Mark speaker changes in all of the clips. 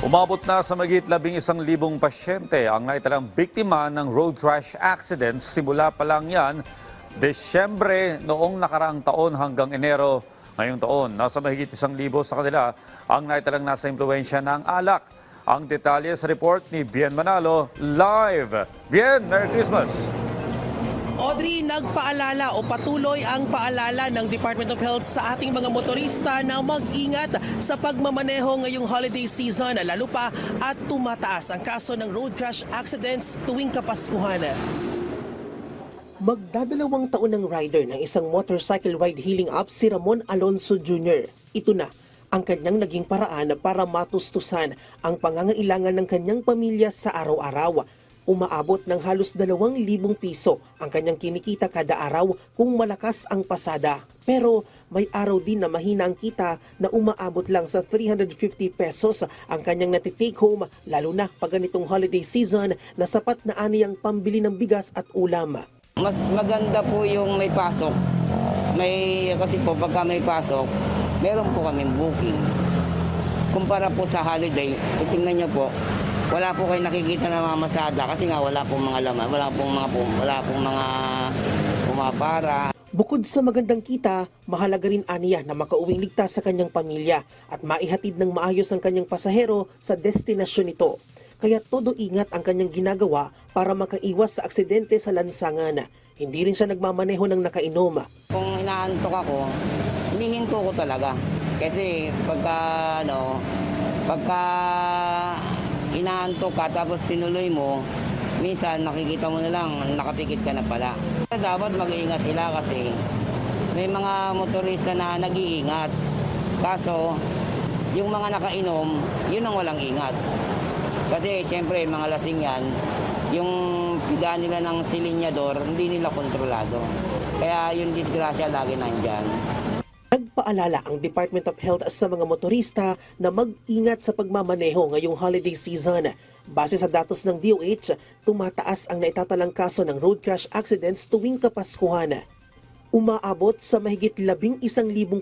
Speaker 1: Umabot na sa mahigit 11,000 pasyente ang naitalang biktima ng road crash accidents. Simula pa lang yan, Desyembre noong nakaraang taon hanggang Enero ngayong taon. Nasa mahigit 1,000 sa kanila ang naitalang nasa impluensya ng alak. Ang detalye sa report ni Bien Manalo live. Bien, Merry Christmas!
Speaker 2: Audrey, nagpaalala o patuloy ang paalala ng Department of Health sa ating mga motorista na mag-ingat sa pagmamaneho ngayong holiday season, lalo pa at tumataas ang kaso ng road crash accidents tuwing Kapaskuhan. Magdadalawang taon ng rider ng isang motorcycle ride-hailing app si Ramon Alonso Jr. Ito na ang kanyang naging paraan para matustusan ang pangangailangan ng kanyang pamilya sa araw-araw. Umaabot ng halos 2,000 piso ang kanyang kinikita kada araw kung malakas ang pasada. Pero may araw din na mahina ang kita na umaabot lang sa 350 pesos ang kanyang natitake home, lalo na pag ganitong holiday season na sapat na ani ang pambili ng bigas at ulam.
Speaker 3: Mas maganda po yung may pasok. Kasi po pagka may pasok, meron po kaming booking. Kumpara po sa holiday, tingnan nyo po, wala po kayo nakikita na mga masada kasi nga wala pong mga laman, wala pong mga pumapara.
Speaker 2: Bukod sa magandang kita, mahalaga rin aniya na makauwing ligtas sa kanyang pamilya at maihatid ng maayos ang kanyang pasahero sa destinasyon nito. Kaya todo ingat ang kanyang ginagawa para makaiwas sa aksidente sa lansangan. Hindi rin siya nagmamaneho ng nakainom.
Speaker 3: Kung inaantok ako, hinihinto ko talaga. Kasi pagka inaantok ka tapos tinuloy mo, minsan nakikita mo na lang, nakapikit ka na pala. Dapat mag-iingat sila kasi may mga motorista na nag-iingat. Kaso, yung mga nakainom, yun ang walang ingat. Kasi siyempre mga lasing yan, yung piga nila ng silinyador, hindi nila kontrolado. Kaya yung disgrasya lagi nandyan.
Speaker 2: Nagpaalala ang Department of Health sa mga motorista na mag-ingat sa pagmamaneho ngayong holiday season. Base sa datos ng DOH, tumataas ang naitatalang kaso ng road crash accidents tuwing Kapaskuhan. Umaabot sa mahigit 11,000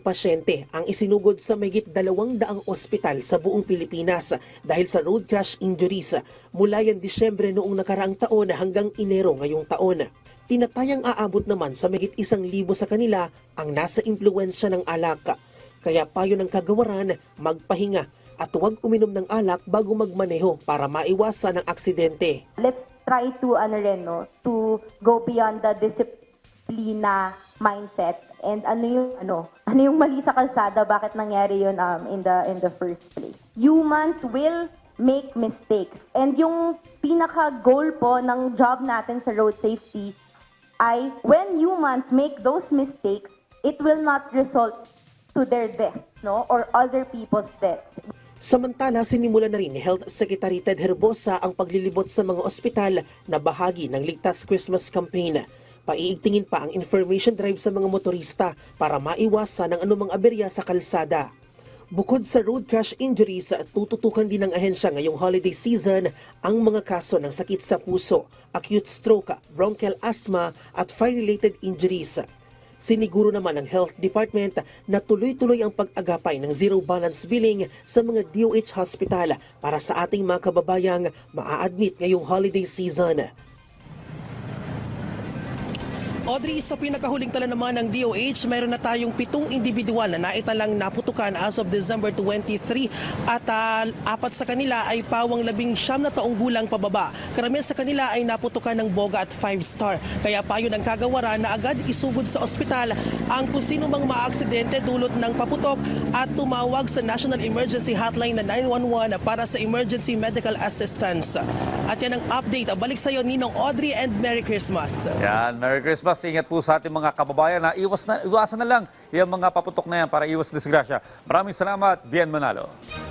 Speaker 2: pasyente ang isinugod sa mahigit 200 ospital sa buong Pilipinas dahil sa road crash injuries mula yan Disyembre noong nakaraang taon hanggang Enero ngayong taon. Tinatayang aabot naman sa mahigit 1,000 sa kanila ang nasa impluwensya ng alak. Kaya payo ng kagawaran, magpahinga at huwag uminom ng alak bago magmaneho para maiwasan ang aksidente.
Speaker 4: Let's try to to go beyond the disiplina mindset and ano yung mali sa kalsada, bakit nangyari yun in the first place. Humans will make mistakes and yung pinaka goal po ng job natin sa road safety ay when humans make those mistakes, it will not result to their death, or other people's death.
Speaker 2: Samantala, sinimulan na rin ni Health Secretary Ted Herbosa ang paglilibot sa mga ospital na bahagi ng Ligtas Christmas Campaign. Paiigtingin pa ang information drive sa mga motorista para maiwasan ang anumang aberya sa kalsada. Bukod sa road crash injuries, tututukan din ng ahensya ngayong holiday season ang mga kaso ng sakit sa puso, acute stroke, bronchial asthma at fire-related injuries. Siniguro naman ng Health Department na tuloy-tuloy ang pag-agapay ng zero balance billing sa mga DOH hospital para sa ating mga kababayang maa-admit ngayong holiday season. Audrey, sa pinakahuling tala naman ng DOH, mayroon na tayong 7 individual na naitalang naputukan as of December 23 at 4 sa kanila ay pawang 19 na taong gulang pababa. Karamihan sa kanila ay naputukan ng boga at 5-star. Kaya payo ng kagawaran na agad isugod sa ospital ang kung sino mang maaksidente dulot ng paputok at tumawag sa National Emergency Hotline na 911 para sa emergency medical assistance. At yan ang update. Balik sa iyo, Ninong Audrey, and Merry Christmas.
Speaker 1: Yan, Merry Christmas. Ingat po sa ating mga kababayan na iwasan na lang yung mga paputok na yan para iwas disgrasya. Maraming salamat, Bien Manalo.